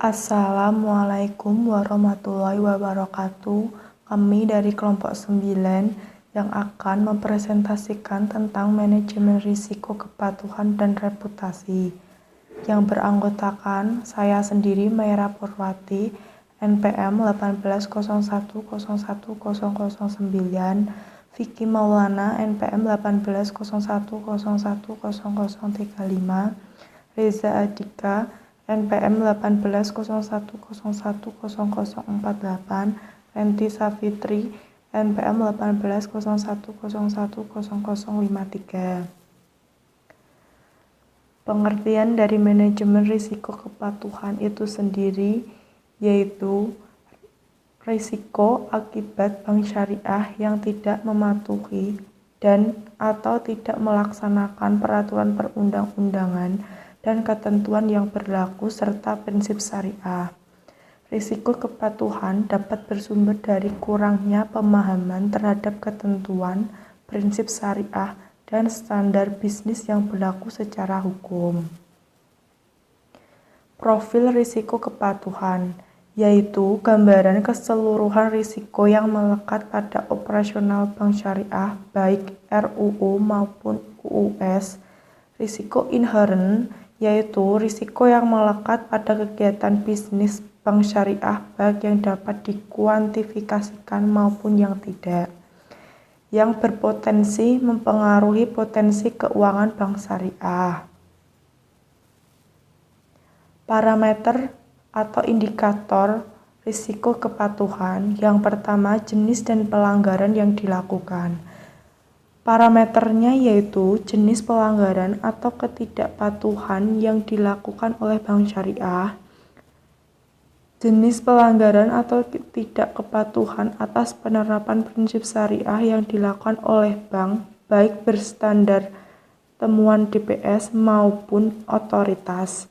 Assalamualaikum warahmatullahi wabarakatuh. Kami dari kelompok 9 yang akan mempresentasikan tentang manajemen risiko kepatuhan dan reputasi. Yang beranggotakan saya sendiri, Maira Purwati, NPM 1801010009, Vicky Maulana, NPM 1801010035, Reza Adika, NPM 1801010048, Renti Savitri, NPM 1801010053. Pengertian dari manajemen risiko kepatuhan itu sendiri yaitu risiko akibat bank syariah yang tidak mematuhi dan atau tidak melaksanakan peraturan perundang-undangan dan ketentuan yang berlaku serta prinsip syariah. Risiko kepatuhan dapat bersumber dari kurangnya pemahaman terhadap ketentuan, prinsip syariah, dan standar bisnis yang berlaku secara hukum. Profil risiko kepatuhan yaitu gambaran keseluruhan risiko yang melekat pada operasional bank syariah baik RUU maupun UUS. Risiko inherent yaitu risiko yang melekat pada kegiatan bisnis bank syariah baik yang dapat dikuantifikasikan maupun yang tidak, yang berpotensi mempengaruhi potensi keuangan bank syariah. Parameter atau indikator risiko kepatuhan. Yang pertama, jenis dan pelanggaran yang dilakukan. Parameternya yaitu jenis pelanggaran atau ketidakpatuhan yang dilakukan oleh bank syariah, jenis pelanggaran atau ketidakkepatuhan atas penerapan prinsip syariah yang dilakukan oleh bank, baik berstandar temuan DPS maupun otoritas,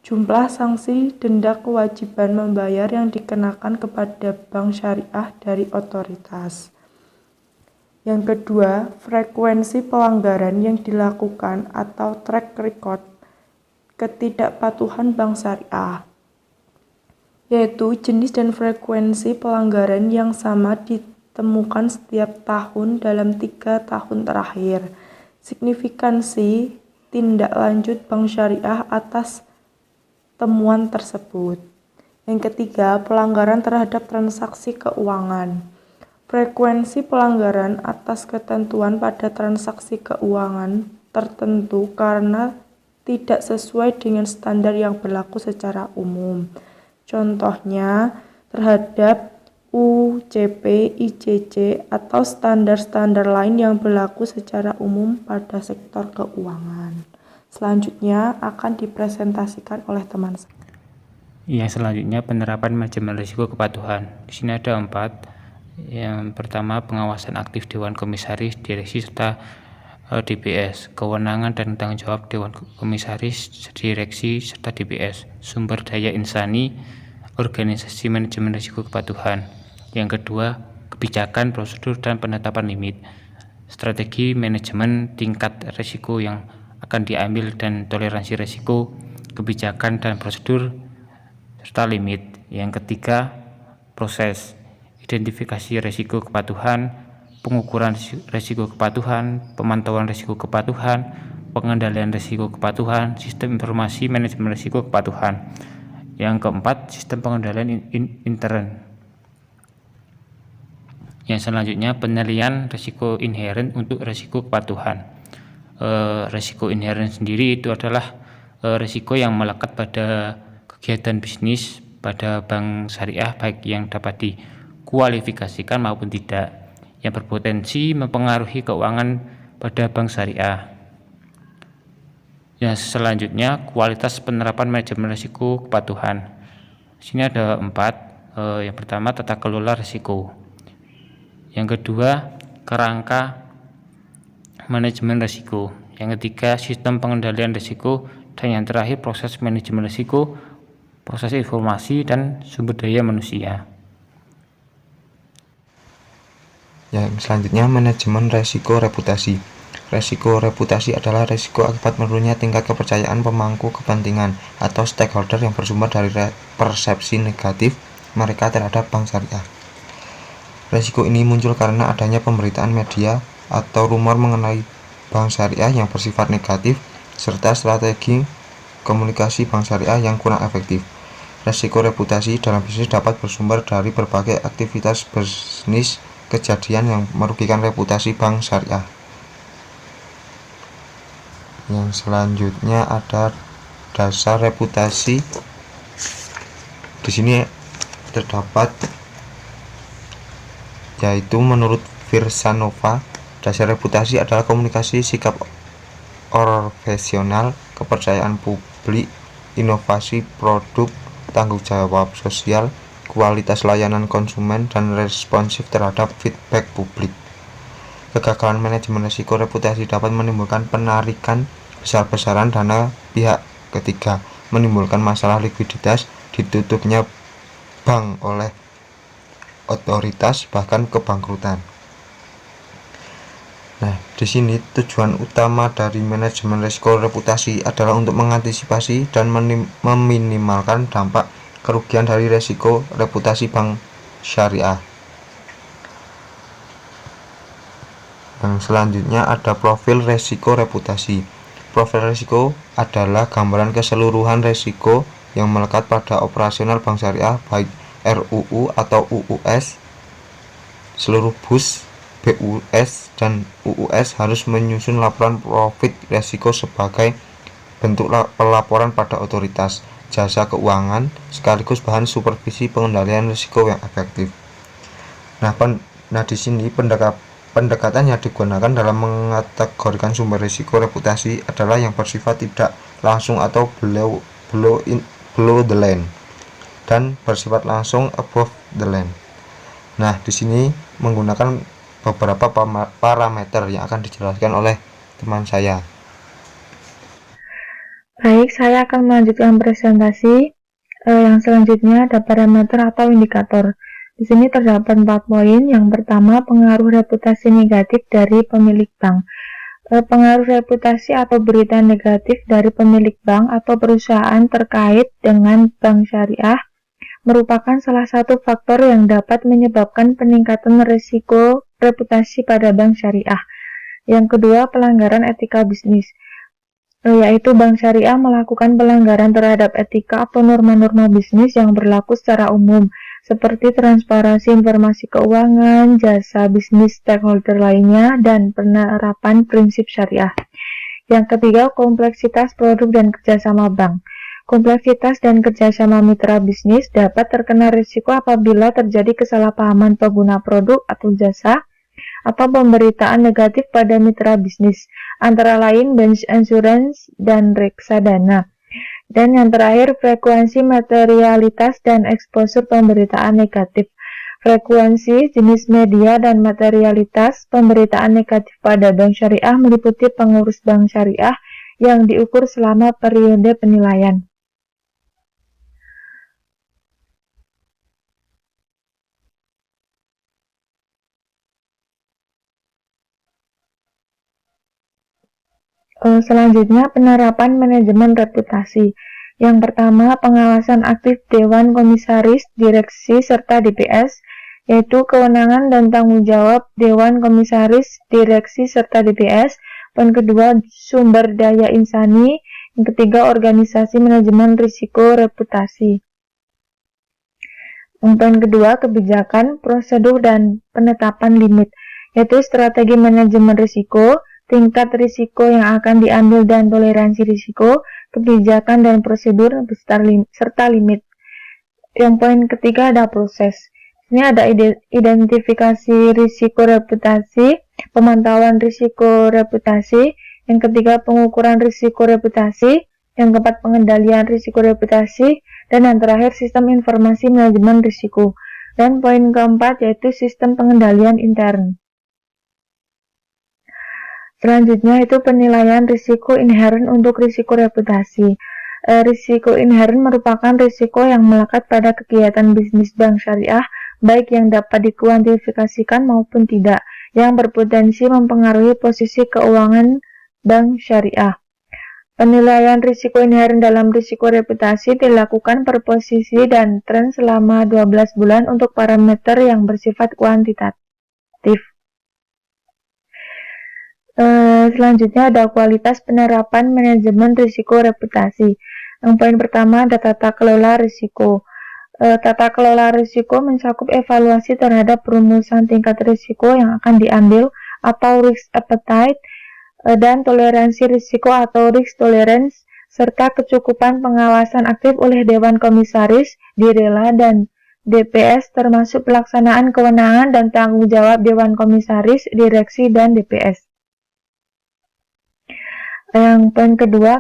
jumlah sanksi denda kewajiban membayar yang dikenakan kepada bank syariah dari otoritas. Yang kedua, frekuensi pelanggaran yang dilakukan atau track record ketidakpatuhan bank syariah, yaitu jenis dan frekuensi pelanggaran yang sama ditemukan setiap tahun dalam 3 tahun terakhir. Signifikansi tindak lanjut bank syariah atas temuan tersebut. Yang ketiga, pelanggaran terhadap transaksi keuangan. Frekuensi pelanggaran atas ketentuan pada transaksi keuangan tertentu karena tidak sesuai dengan standar yang berlaku secara umum. Contohnya, terhadap UCP, ICC, atau standar-standar lain yang berlaku secara umum pada sektor keuangan. Selanjutnya akan dipresentasikan oleh teman saya. Yang selanjutnya penerapan manajemen risiko kepatuhan. Di sini ada 4. Yang pertama, pengawasan aktif Dewan Komisaris, Direksi, serta DPS. Kewenangan dan tanggung jawab Dewan Komisaris, Direksi, serta DPS. Sumber daya insani, organisasi manajemen risiko kepatuhan. Yang kedua, kebijakan, prosedur, dan penetapan limit. Strategi manajemen tingkat risiko yang akan diambil dan toleransi risiko, kebijakan dan prosedur, serta limit. Yang ketiga, proses identifikasi risiko kepatuhan, pengukuran risiko kepatuhan, pemantauan risiko kepatuhan, pengendalian risiko kepatuhan, sistem informasi manajemen risiko kepatuhan. Yang keempat, sistem pengendalian intern. Yang selanjutnya, penilaian risiko inheren untuk risiko kepatuhan. Risiko inheren sendiri itu adalah risiko yang melekat pada kegiatan bisnis pada bank syariah baik yang dapat dikualifikasikan maupun tidak, yang berpotensi mempengaruhi keuangan pada bank syariah. Yang selanjutnya, kualitas penerapan manajemen risiko kepatuhan. Di sini ada 4. Yang pertama, tata kelola risiko. Yang kedua, kerangka manajemen risiko. Yang ketiga, sistem pengendalian risiko. Dan yang terakhir, proses manajemen risiko, proses informasi, dan sumber daya manusia. Yang selanjutnya, manajemen risiko reputasi. Resiko reputasi adalah resiko akibat menurunnya tingkat kepercayaan pemangku kepentingan atau stakeholder yang bersumber dari persepsi negatif mereka terhadap bank syariah. Resiko ini muncul karena adanya pemberitaan media atau rumor mengenai bank syariah yang bersifat negatif serta strategi komunikasi bank syariah yang kurang efektif. Resiko reputasi dalam bisnis dapat bersumber dari berbagai aktivitas bisnis kejadian yang merugikan reputasi bank syariah. Yang selanjutnya ada dasar reputasi. Di sini terdapat yaitu menurut Virsanova, dasar reputasi adalah komunikasi, sikap profesional, kepercayaan publik, inovasi produk, tanggung jawab sosial, kualitas layanan konsumen, dan responsif terhadap feedback publik. Kegagalan manajemen risiko reputasi dapat menimbulkan penarikan besar-besaran dana pihak ketiga, menimbulkan masalah likuiditas, ditutupnya bank oleh otoritas, bahkan kebangkrutan. Nah, di sini tujuan utama dari manajemen risiko reputasi adalah untuk mengantisipasi dan meminimalkan dampak kerugian dari risiko reputasi bank syariah. Yang selanjutnya ada profil risiko reputasi. Profil risiko adalah gambaran keseluruhan risiko yang melekat pada operasional bank syariah, baik RUU atau UUS. Seluruh BUS, BUS, dan UUS harus menyusun laporan profil risiko sebagai bentuk pelaporan pada otoritas jasa keuangan sekaligus bahan supervisi pengendalian risiko yang efektif. Nah, di sini pendekatan yang digunakan dalam mengategorikan sumber risiko reputasi adalah yang bersifat tidak langsung atau below the line dan bersifat langsung above the line. Nah, di sini menggunakan beberapa parameter yang akan dijelaskan oleh teman saya. Baik, saya akan melanjutkan presentasi. Yang selanjutnya ada parameter atau indikator. Di sini terdapat 4 poin. Yang pertama, pengaruh reputasi negatif dari pemilik bank. Pengaruh reputasi atau berita negatif dari pemilik bank atau perusahaan terkait dengan bank syariah merupakan salah satu faktor yang dapat menyebabkan peningkatan risiko reputasi pada bank syariah. Yang kedua, pelanggaran etika bisnis, yaitu bank syariah melakukan pelanggaran terhadap etika atau norma-norma bisnis yang berlaku secara umum, seperti transparansi informasi keuangan, jasa bisnis stakeholder lainnya, dan penerapan prinsip syariah. Yang ketiga, kompleksitas produk dan kerjasama bank. Kompleksitas dan kerjasama mitra bisnis dapat terkena risiko apabila terjadi kesalahpahaman pengguna produk atau jasa atau pemberitaan negatif pada mitra bisnis, antara lain bank insurance dan reksadana. Dan yang terakhir, frekuensi, materialitas, dan eksposur pemberitaan negatif. Frekuensi, jenis media, dan materialitas pemberitaan negatif pada bank syariah meliputi pengurus bank syariah yang diukur selama periode penilaian. Selanjutnya, penerapan manajemen reputasi. Yang pertama, pengawasan aktif Dewan Komisaris, Direksi, serta DPS, yaitu kewenangan dan tanggung jawab Dewan Komisaris, Direksi, serta DPS. Poin kedua, sumber daya insani. Yang ketiga, organisasi manajemen risiko reputasi. Poin kedua, kebijakan, prosedur, dan penetapan limit, yaitu strategi manajemen risiko, tingkat risiko yang akan diambil dan toleransi risiko, kebijakan dan prosedur serta limit. Yang poin ketiga ada proses. Ini ada identifikasi risiko reputasi, pemantauan risiko reputasi, yang ketiga pengukuran risiko reputasi, yang keempat pengendalian risiko reputasi, dan yang terakhir sistem informasi manajemen risiko. Dan poin keempat yaitu sistem pengendalian intern. Selanjutnya itu penilaian risiko inheren untuk risiko reputasi. Risiko inheren merupakan risiko yang melekat pada kegiatan bisnis bank syariah, baik yang dapat dikuantifikasikan maupun tidak, yang berpotensi mempengaruhi posisi keuangan bank syariah. Penilaian risiko inheren dalam risiko reputasi dilakukan per posisi dan tren selama 12 bulan untuk parameter yang bersifat kuantitatif. Selanjutnya ada kualitas penerapan manajemen risiko reputasi. Yang poin pertama ada tata kelola risiko. Tata kelola risiko mencakup evaluasi terhadap perumusan tingkat risiko yang akan diambil atau risk appetite dan toleransi risiko atau risk tolerance serta kecukupan pengawasan aktif oleh Dewan Komisaris, Direla, dan DPS termasuk pelaksanaan kewenangan dan tanggung jawab Dewan Komisaris, Direksi, dan DPS. Yang poin kedua,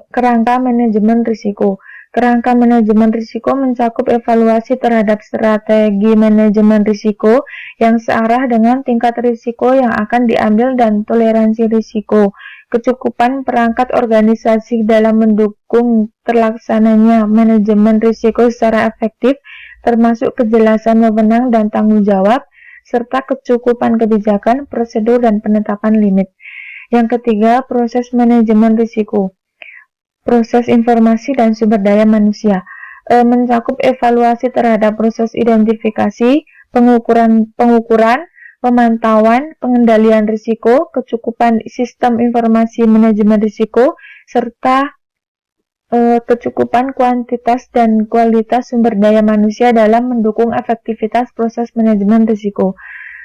kerangka manajemen risiko. Kerangka manajemen risiko mencakup evaluasi terhadap strategi manajemen risiko yang searah dengan tingkat risiko yang akan diambil dan toleransi risiko, kecukupan perangkat organisasi dalam mendukung terlaksananya manajemen risiko secara efektif, termasuk kejelasan wewenang dan tanggung jawab, serta kecukupan kebijakan, prosedur, dan penetapan limit. Yang ketiga, proses manajemen risiko. Proses informasi dan sumber daya manusia mencakup evaluasi terhadap proses identifikasi, pengukuran, pemantauan, pengendalian risiko, kecukupan sistem informasi manajemen risiko, serta kecukupan kuantitas dan kualitas sumber daya manusia dalam mendukung efektivitas proses manajemen risiko.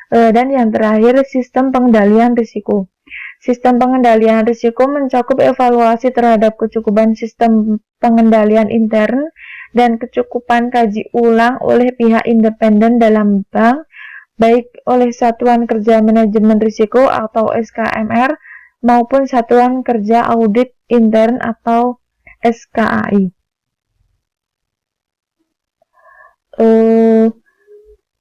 Dan yang terakhir, sistem pengendalian risiko. Sistem pengendalian risiko mencakup evaluasi terhadap kecukupan sistem pengendalian intern dan kecukupan kaji ulang oleh pihak independen dalam bank, baik oleh Satuan Kerja Manajemen Risiko atau SKMR maupun Satuan Kerja Audit Intern atau SKAI.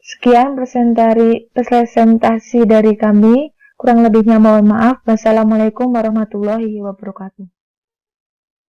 Sekian presentasi dari kami. Kurang lebihnya mohon maaf. Wassalamualaikum warahmatullahi wabarakatuh.